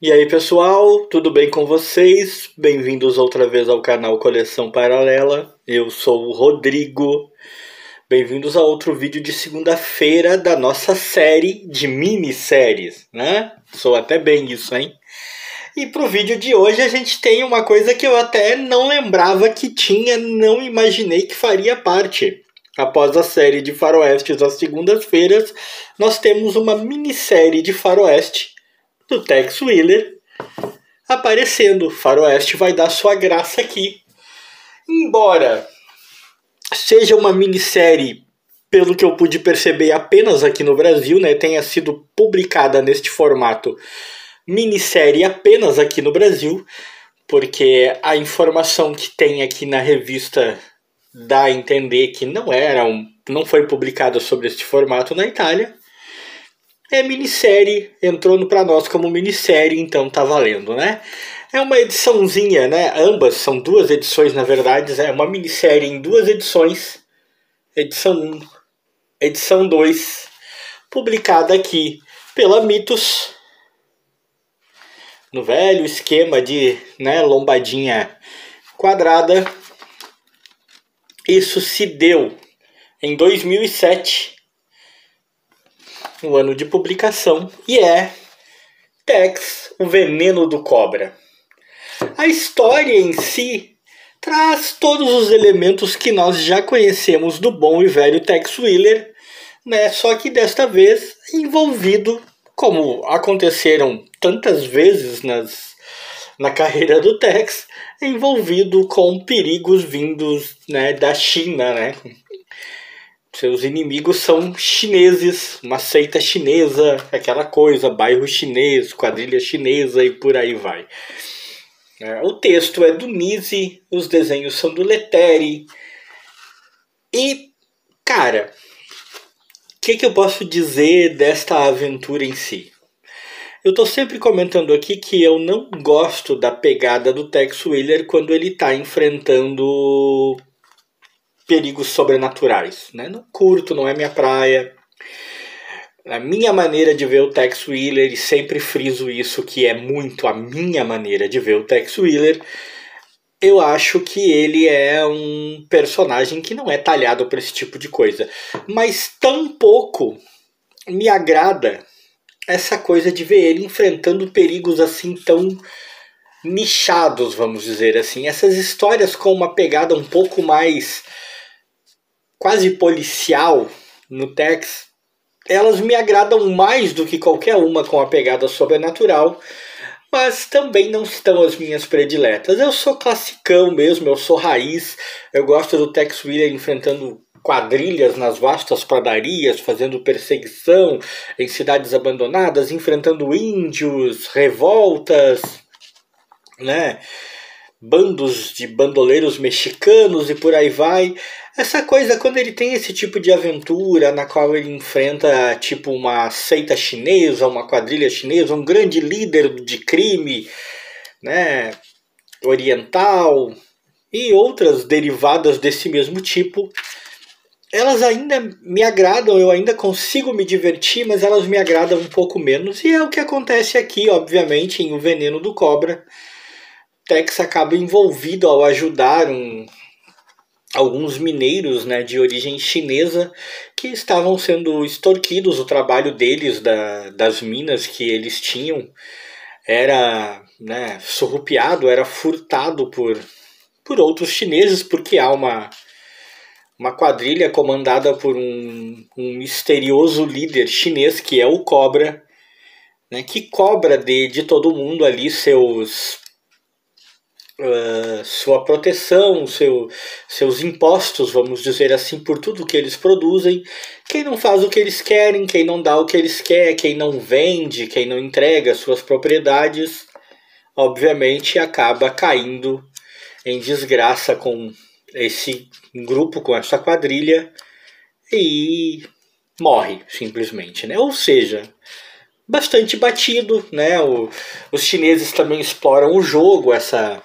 E aí pessoal, tudo bem com vocês? Bem-vindos outra vez ao canal Coleção Paralela. Eu sou o Rodrigo. Bem-vindos a outro vídeo de segunda-feira da nossa série de minisséries, né? Sou até bem isso, hein? E pro vídeo de hoje a gente tem uma coisa que eu até não lembrava que tinha, não imaginei que faria parte. Após a série de faroestes às segundas-feiras, nós temos uma minissérie de faroeste do Tex Willer aparecendo. Faroeste vai dar sua graça aqui. Embora seja uma minissérie, pelo que eu pude perceber, apenas aqui no Brasil, né, tenha sido publicada neste formato minissérie apenas aqui no Brasil, porque a informação que tem aqui na revista dá a entender que não foi publicada sobre este formato na Itália. É minissérie, entrou para nós como minissérie, então tá valendo, né? É uma ediçãozinha, né? Ambas são duas edições, na verdade. É uma minissérie em duas edições. Edição 1, edição 2, publicada aqui pela Mitos, no velho esquema de, né, lombadinha quadrada. Isso se deu em 2007. O ano de publicação, e é Tex, o Veneno do Cobra. A história em si traz todos os elementos que nós já conhecemos do bom e velho Tex Willer, né? Só que desta vez envolvido, como aconteceram tantas vezes na carreira do Tex, envolvido com perigos vindos, né, da China, né? Seus inimigos são chineses, uma seita chinesa, aquela coisa, bairro chinês, quadrilha chinesa e por aí vai. O texto é do Nise, os desenhos são do Leteri. E, cara, o que eu posso dizer desta aventura em si? Eu tô sempre comentando aqui que eu não gosto da pegada do Tex Willer quando ele está enfrentando perigos sobrenaturais, né? Não curto, não é minha praia. A minha maneira de ver o Tex Willer, e sempre friso isso, que é muito a minha maneira de ver o Tex Willer, eu acho que ele é um personagem que não é talhado para esse tipo de coisa. Mas tampouco me agrada essa coisa de ver ele enfrentando perigos assim tão nichados, vamos dizer assim. Essas histórias com uma pegada um pouco mais quase policial no Tex, elas me agradam mais do que qualquer uma com a pegada sobrenatural, mas também não estão as minhas prediletas. Eu sou classicão mesmo, eu sou raiz, eu gosto do Tex Willer enfrentando quadrilhas nas vastas pradarias, fazendo perseguição em cidades abandonadas, enfrentando índios, revoltas, né? Bandos de bandoleiros mexicanos e por aí vai. Essa coisa, quando ele tem esse tipo de aventura na qual ele enfrenta tipo uma seita chinesa, uma quadrilha chinesa, um grande líder de crime, né, oriental e outras derivadas desse mesmo tipo, elas ainda me agradam, eu ainda consigo me divertir, mas elas me agradam um pouco menos. E é o que acontece aqui, obviamente, em O Veneno do Cobra. Tex acaba envolvido ao ajudar alguns mineiros, né, de origem chinesa que estavam sendo extorquidos. O trabalho deles, das minas que eles tinham, era, né, surrupiado, era furtado por outros chineses, porque há uma quadrilha comandada por um misterioso líder chinês que é o Cobra, né, que cobra de todo mundo ali sua proteção, seus impostos, vamos dizer assim, por tudo que eles produzem. Quem não faz o que eles querem, quem não dá o que eles querem, quem não vende, quem não entrega suas propriedades, obviamente acaba caindo em desgraça com esse grupo, com essa quadrilha, e morre simplesmente, né? Ou seja, bastante batido, né? Os chineses também exploram o jogo, essa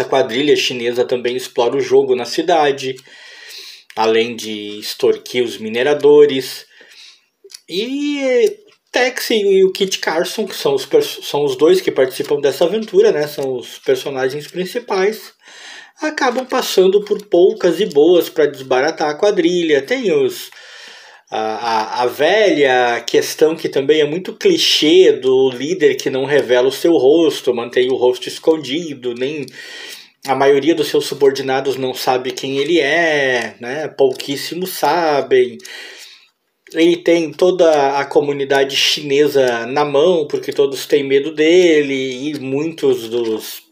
quadrilha chinesa também explora o jogo na cidade, além de extorquir os mineradores. E Tex e o Kit Carson, que são os dois que participam dessa aventura, né? São os personagens principais, acabam passando por poucas e boas para desbaratar a quadrilha. Tem a velha questão que também é muito clichê do líder que não revela o seu rosto, mantém o rosto escondido, nem a maioria dos seus subordinados não sabe quem ele é, né? Pouquíssimos sabem. Ele tem toda a comunidade chinesa na mão, porque todos têm medo dele, e muitos dos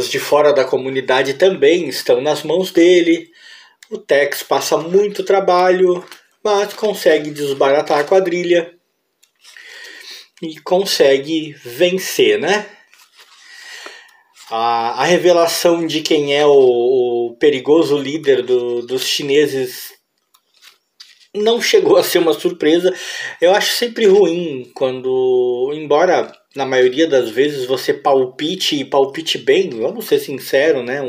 de fora da comunidade também estão nas mãos dele. O Tex passa muito trabalho, mas consegue desbaratar a quadrilha e consegue vencer, né? A revelação de quem é o perigoso líder dos chineses não chegou a ser uma surpresa. Eu acho sempre ruim quando, embora na maioria das vezes você palpite bem, vamos ser sinceros, né?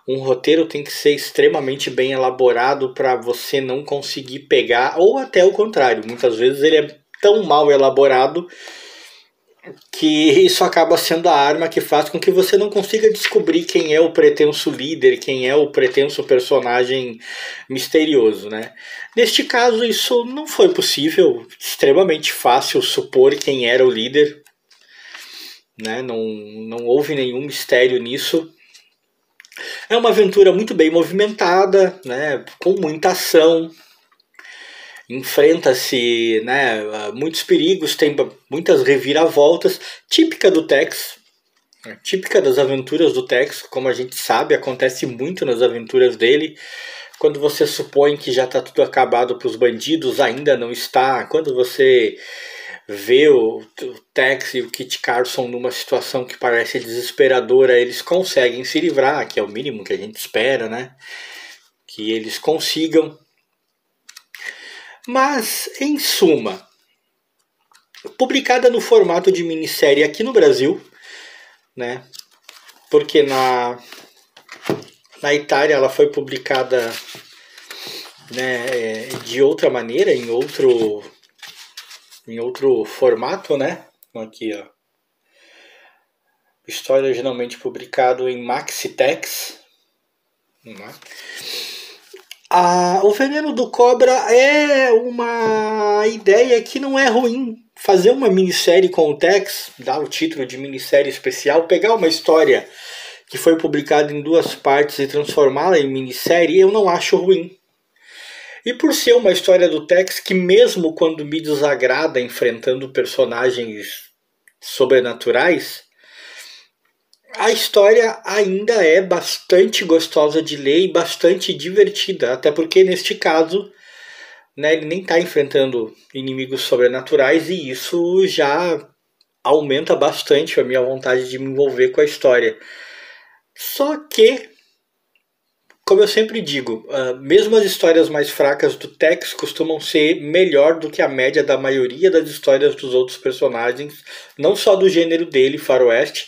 Um roteiro tem que ser extremamente bem elaborado para você não conseguir pegar, ou até o contrário, muitas vezes ele é tão mal elaborado que isso acaba sendo a arma que faz com que você não consiga descobrir quem é o pretenso líder, quem é o pretenso personagem misterioso, né? Neste caso, isso não foi possível, extremamente fácil supor quem era o líder, né? Não houve nenhum mistério nisso. É uma aventura muito bem movimentada, né? Com muita ação. Enfrenta-se, né, muitos perigos, tem muitas reviravoltas, típica do Tex, típica das aventuras do Tex, como a gente sabe, acontece muito nas aventuras dele. Quando você supõe que já está tudo acabado para os bandidos, ainda não está. Quando você vê o Tex e o Kit Carson numa situação que parece desesperadora, eles conseguem se livrar, que é o mínimo que a gente espera, né? Que eles consigam. Mas, em suma, publicada no formato de minissérie aqui no Brasil, né? Porque na Itália ela foi publicada, né, de outra maneira, em outro formato, né? Aqui, ó. História originalmente publicado em Maxitex. Né? O Veneno do Cobra é uma ideia que não é ruim. Fazer uma minissérie com o Tex, dar o título de minissérie especial, pegar uma história que foi publicada em 2 partes e transformá-la em minissérie, eu não acho ruim. E por ser uma história do Tex que, mesmo quando me desagrada enfrentando personagens sobrenaturais, a história ainda é bastante gostosa de ler e bastante divertida, até porque neste caso, né, ele nem está enfrentando inimigos sobrenaturais e isso já aumenta bastante a minha vontade de me envolver com a história. Só que, como eu sempre digo, mesmo as histórias mais fracas do Tex costumam ser melhor do que a média da maioria das histórias dos outros personagens, não só do gênero dele, faroeste,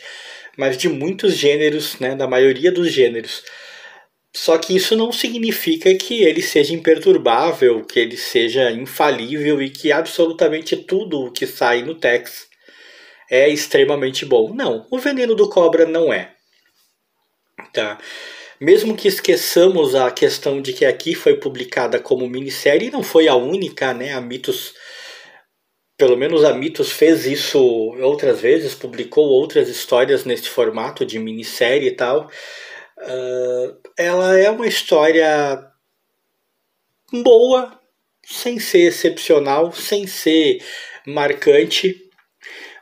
mas de muitos gêneros, né, da maioria dos gêneros. Só que isso não significa que ele seja imperturbável, que ele seja infalível e que absolutamente tudo o que sai no Tex é extremamente bom. Não, o Veneno do Cobra não é. Tá? Mesmo que esqueçamos a questão de que aqui foi publicada como minissérie, e não foi a única, né? A Mitos... Pelo menos a Mitos fez isso outras vezes, publicou outras histórias nesse formato de minissérie e tal. Ela é uma história boa, sem ser excepcional, sem ser marcante.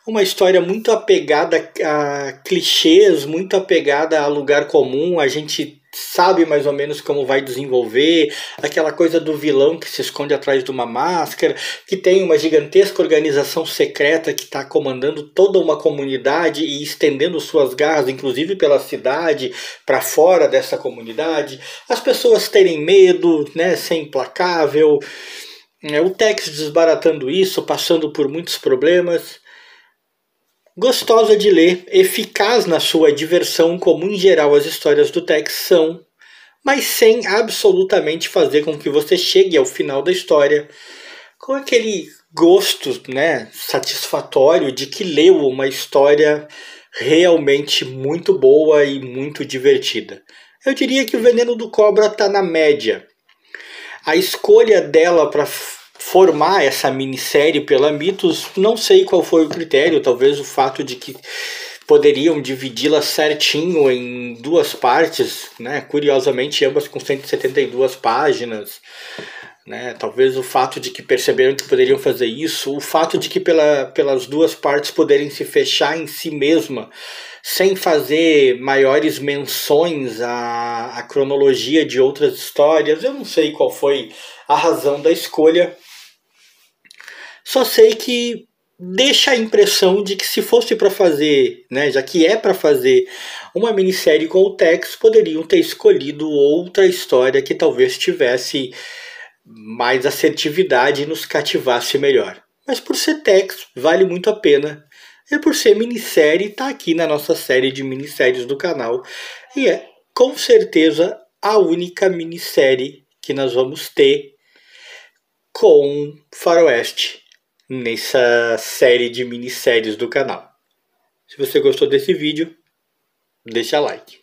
Uma história muito apegada a clichês, muito apegada a lugar comum. A gente sabe mais ou menos como vai desenvolver, aquela coisa do vilão que se esconde atrás de uma máscara, que tem uma gigantesca organização secreta que está comandando toda uma comunidade e estendendo suas garras, inclusive pela cidade, para fora dessa comunidade. As pessoas terem medo, né, ser implacável. O Tex desbaratando isso, passando por muitos problemas. Gostosa de ler, eficaz na sua diversão, como em geral as histórias do Tex são, mas sem absolutamente fazer com que você chegue ao final da história com aquele gosto, né, satisfatório de que leu uma história realmente muito boa e muito divertida. Eu diria que o Veneno do Cobra está na média. A escolha dela para formar essa minissérie pela Mitos, não sei qual foi o critério, talvez o fato de que poderiam dividi-la certinho em duas partes, né? Curiosamente ambas com 172 páginas, né? Talvez o fato de que perceberam que poderiam fazer isso, o fato de que pelas duas partes poderem se fechar em si mesma, sem fazer maiores menções à cronologia de outras histórias. Eu não sei qual foi a razão da escolha, só sei que deixa a impressão de que se fosse para fazer, né, já que é para fazer uma minissérie com o Tex, poderiam ter escolhido outra história que talvez tivesse mais assertividade e nos cativasse melhor. Mas por ser Tex, vale muito a pena. E por ser minissérie, está aqui na nossa série de minisséries do canal. E é, com certeza, a única minissérie que nós vamos ter com Faroeste nessa série de minisséries do canal. Se você gostou desse vídeo, deixa like.